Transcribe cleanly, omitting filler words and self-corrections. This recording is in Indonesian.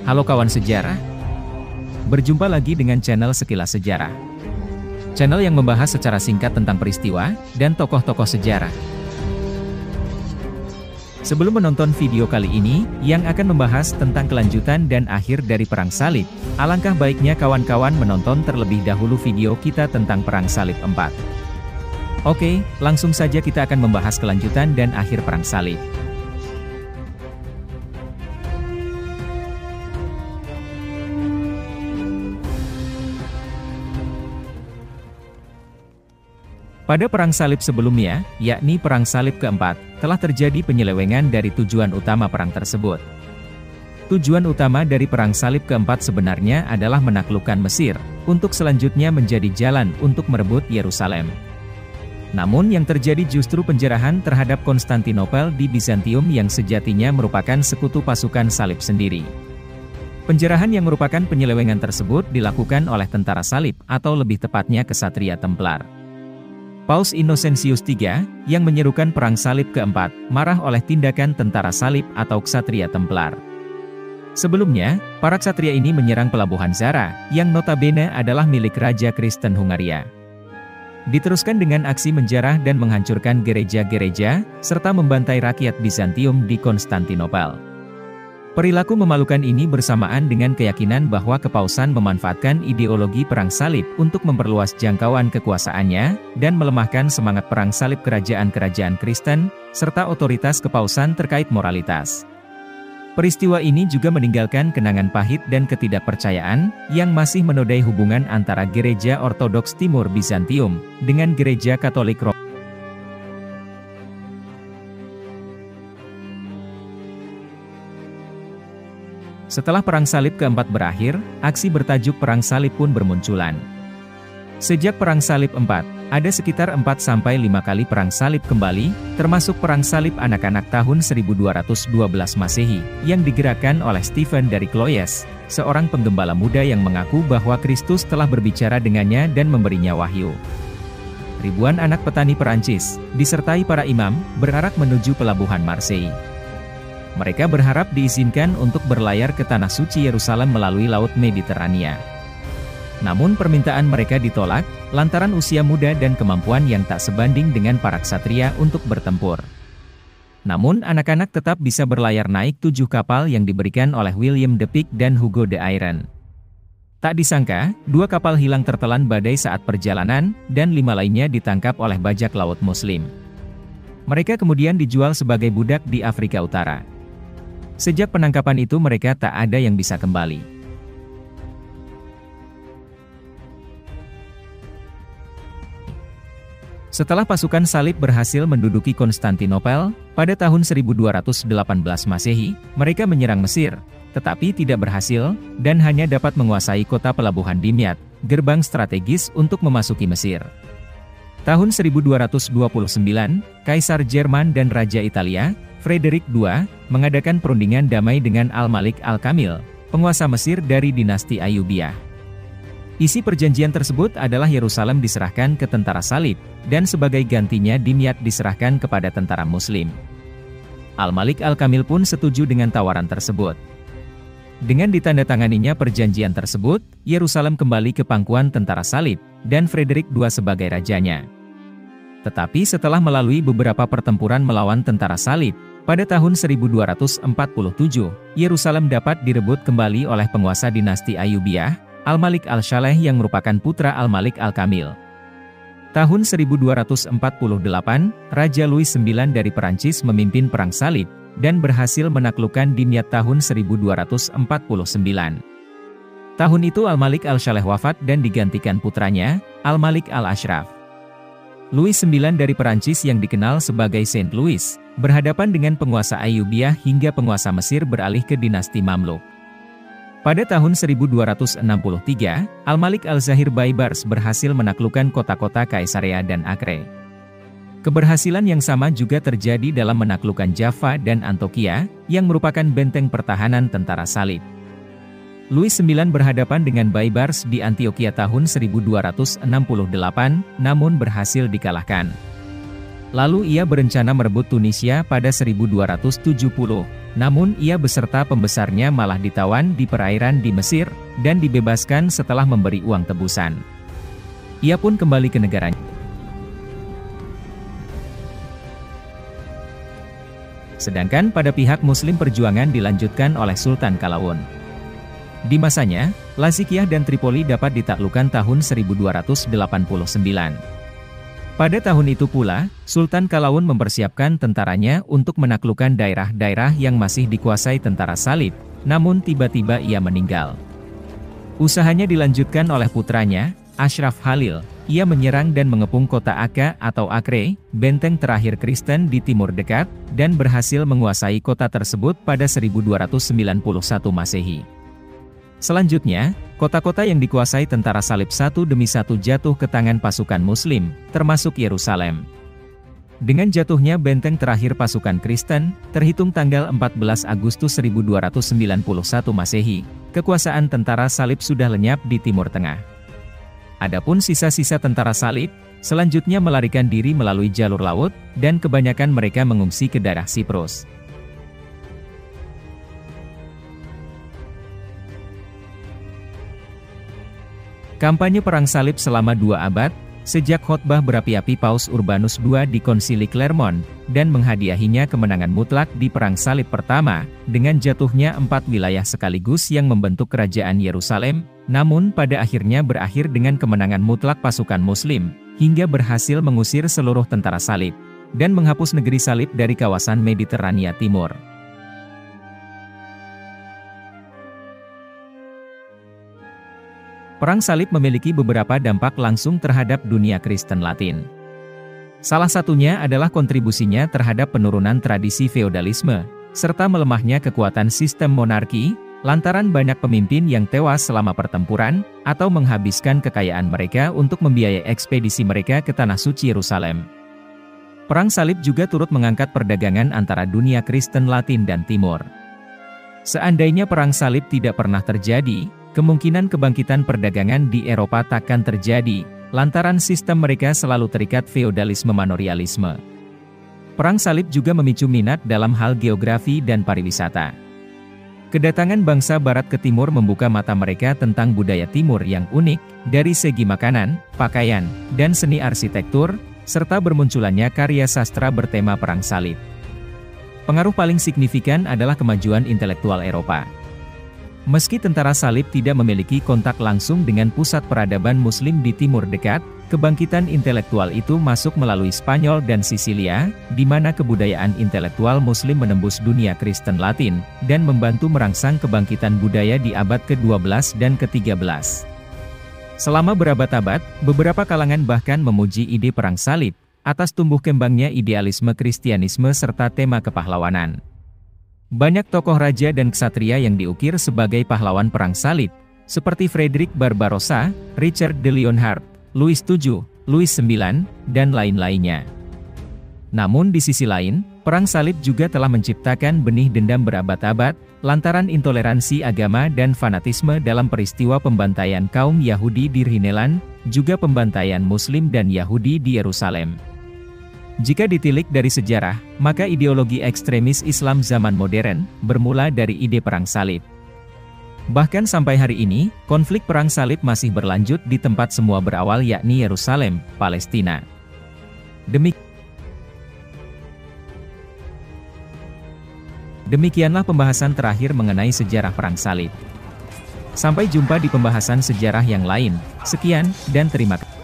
Halo kawan sejarah, berjumpa lagi dengan channel Sekilas Sejarah. Channel yang membahas secara singkat tentang peristiwa dan tokoh-tokoh sejarah. Sebelum menonton video kali ini, yang akan membahas tentang kelanjutan dan akhir dari Perang Salib, alangkah baiknya kawan-kawan menonton terlebih dahulu video kita tentang Perang Salib 4. Oke, langsung saja kita akan membahas kelanjutan dan akhir Perang Salib. Pada Perang Salib sebelumnya, yakni Perang Salib keempat, telah terjadi penyelewengan dari tujuan utama perang tersebut. Tujuan utama dari Perang Salib keempat sebenarnya adalah menaklukkan Mesir, untuk selanjutnya menjadi jalan untuk merebut Yerusalem. Namun yang terjadi justru penjarahan terhadap Konstantinopel di Bizantium yang sejatinya merupakan sekutu pasukan salib sendiri. Penjarahan yang merupakan penyelewengan tersebut dilakukan oleh tentara salib atau lebih tepatnya Ksatria Templar. Paus Innocentius III, yang menyerukan Perang Salib keempat, marah oleh tindakan tentara salib atau Ksatria Templar. Sebelumnya, para ksatria ini menyerang pelabuhan Zara, yang notabene adalah milik Raja Kristen Hungaria. Diteruskan dengan aksi menjarah dan menghancurkan gereja-gereja, serta membantai rakyat Bizantium di Konstantinopel. Perilaku memalukan ini bersamaan dengan keyakinan bahwa kepausan memanfaatkan ideologi perang salib untuk memperluas jangkauan kekuasaannya, dan melemahkan semangat perang salib kerajaan-kerajaan Kristen, serta otoritas kepausan terkait moralitas. Peristiwa ini juga meninggalkan kenangan pahit dan ketidakpercayaan, yang masih menodai hubungan antara Gereja Ortodoks Timur Bizantium, dengan Gereja Katolik Roma. Setelah Perang Salib keempat berakhir, aksi bertajuk Perang Salib pun bermunculan. Sejak Perang Salib 4, ada sekitar 4-5 kali Perang Salib kembali, termasuk Perang Salib anak-anak tahun 1212 Masehi, yang digerakkan oleh Stephen dari Cloyes, seorang penggembala muda yang mengaku bahwa Kristus telah berbicara dengannya dan memberinya wahyu. Ribuan anak petani Perancis, disertai para imam, berarak menuju pelabuhan Marseille. Mereka berharap diizinkan untuk berlayar ke Tanah Suci Yerusalem melalui Laut Mediterania. Namun permintaan mereka ditolak, lantaran usia muda dan kemampuan yang tak sebanding dengan para ksatria untuk bertempur. Namun anak-anak tetap bisa berlayar naik 7 kapal yang diberikan oleh William de Pic dan Hugo de Iron. Tak disangka, 2 kapal hilang tertelan badai saat perjalanan, dan 5 lainnya ditangkap oleh bajak laut Muslim. Mereka kemudian dijual sebagai budak di Afrika Utara. Sejak penangkapan itu mereka tak ada yang bisa kembali. Setelah pasukan salib berhasil menduduki Konstantinopel, pada tahun 1218 Masehi, mereka menyerang Mesir, tetapi tidak berhasil, dan hanya dapat menguasai kota pelabuhan Dimyat, gerbang strategis untuk memasuki Mesir. Tahun 1229, Kaisar Jerman dan Raja Italia, Frederick II, mengadakan perundingan damai dengan Al-Malik Al-Kamil, penguasa Mesir dari dinasti Ayyubiyah. Isi perjanjian tersebut adalah Yerusalem diserahkan ke tentara salib, dan sebagai gantinya Dimyat diserahkan kepada tentara Muslim. Al-Malik Al-Kamil pun setuju dengan tawaran tersebut. Dengan ditandatanganinya perjanjian tersebut, Yerusalem kembali ke pangkuan tentara salib, dan Frederick II sebagai rajanya. Tetapi setelah melalui beberapa pertempuran melawan tentara salib, pada tahun 1247, Yerusalem dapat direbut kembali oleh penguasa dinasti Ayyubiyah, Al-Malik Al-Shaleh yang merupakan putra Al-Malik Al-Kamil. Tahun 1248, Raja Louis IX dari Perancis memimpin Perang Salib, dan berhasil menaklukkan Dimyat tahun 1249. Tahun itu Al-Malik Al-Shaleh wafat dan digantikan putranya, Al-Malik Al-Ashraf. Louis IX dari Perancis yang dikenal sebagai Saint Louis, berhadapan dengan penguasa Ayyubiyah hingga penguasa Mesir beralih ke dinasti Mamluk. Pada tahun 1263, Al-Malik Al-Zahir Baibars berhasil menaklukkan kota-kota Kaisarea dan Acre. Keberhasilan yang sama juga terjadi dalam menaklukkan Java dan Antokia, yang merupakan benteng pertahanan tentara salib. Louis IX berhadapan dengan Baibars di Antioquia tahun 1268, namun berhasil dikalahkan. Lalu ia berencana merebut Tunisia pada 1270, Namun ia beserta pembesarnya malah ditawan di perairan di Mesir, dan dibebaskan setelah memberi uang tebusan. Ia pun kembali ke negaranya. Sedangkan pada pihak Muslim perjuangan dilanjutkan oleh Sultan Qalawun. Di masanya, Lazikiyah dan Tripoli dapat ditaklukkan tahun 1289. Pada tahun itu pula, Sultan Qalawun mempersiapkan tentaranya untuk menaklukkan daerah-daerah yang masih dikuasai tentara salib, namun tiba-tiba ia meninggal. Usahanya dilanjutkan oleh putranya, Ashraf Khalil. Ia menyerang dan mengepung kota Akka atau Acre, benteng terakhir Kristen di Timur Dekat, dan berhasil menguasai kota tersebut pada 1291 Masehi. Selanjutnya, kota-kota yang dikuasai tentara salib satu demi satu jatuh ke tangan pasukan Muslim, termasuk Yerusalem. Dengan jatuhnya benteng terakhir pasukan Kristen, terhitung tanggal 14 Agustus 1291 Masehi, kekuasaan tentara salib sudah lenyap di Timur Tengah. Adapun sisa-sisa tentara salib, selanjutnya melarikan diri melalui jalur laut, dan kebanyakan mereka mengungsi ke daerah Siprus. Kampanye Perang Salib selama 2 abad, sejak khotbah berapi-api Paus Urbanus II di Konsili Clermont, dan menghadiahinya kemenangan mutlak di Perang Salib pertama, dengan jatuhnya 4 wilayah sekaligus yang membentuk Kerajaan Yerusalem, namun pada akhirnya berakhir dengan kemenangan mutlak pasukan Muslim, hingga berhasil mengusir seluruh tentara salib, dan menghapus negeri salib dari kawasan Mediterania Timur. Perang salib memiliki beberapa dampak langsung terhadap dunia Kristen Latin. Salah satunya adalah kontribusinya terhadap penurunan tradisi feodalisme, serta melemahnya kekuatan sistem monarki, lantaran banyak pemimpin yang tewas selama pertempuran, atau menghabiskan kekayaan mereka untuk membiayai ekspedisi mereka ke Tanah Suci Yerusalem. Perang salib juga turut mengangkat perdagangan antara dunia Kristen Latin dan Timur. Seandainya perang salib tidak pernah terjadi, kemungkinan kebangkitan perdagangan di Eropa takkan terjadi, lantaran sistem mereka selalu terikat feodalisme manorialisme. Perang salib juga memicu minat dalam hal geografi dan pariwisata. Kedatangan bangsa Barat ke Timur membuka mata mereka tentang budaya Timur yang unik, dari segi makanan, pakaian, dan seni arsitektur, serta bermunculannya karya sastra bertema perang salib. Pengaruh paling signifikan adalah kemajuan intelektual Eropa. Meski tentara salib tidak memiliki kontak langsung dengan pusat peradaban Muslim di Timur Dekat, kebangkitan intelektual itu masuk melalui Spanyol dan Sisilia, di mana kebudayaan intelektual Muslim menembus dunia Kristen Latin, dan membantu merangsang kebangkitan budaya di abad ke-12 dan ke-13. Selama berabad-abad, beberapa kalangan bahkan memuji ide perang salib, atas tumbuh kembangnya idealisme Kristianisme serta tema kepahlawanan. Banyak tokoh raja dan ksatria yang diukir sebagai pahlawan perang salib, seperti Frederick Barbarossa, Richard de Lionheart, Louis VII, Louis IX, dan lain-lainnya. Namun di sisi lain, perang salib juga telah menciptakan benih dendam berabad-abad, lantaran intoleransi agama dan fanatisme dalam peristiwa pembantaian kaum Yahudi di Rhineland, juga pembantaian Muslim dan Yahudi di Yerusalem. Jika ditilik dari sejarah, maka ideologi ekstremis Islam zaman modern bermula dari ide perang salib. Bahkan sampai hari ini, konflik perang salib masih berlanjut di tempat semua berawal, yakni Yerusalem, Palestina. Demikianlah pembahasan terakhir mengenai sejarah perang salib. Sampai jumpa di pembahasan sejarah yang lain. Sekian, dan terima kasih.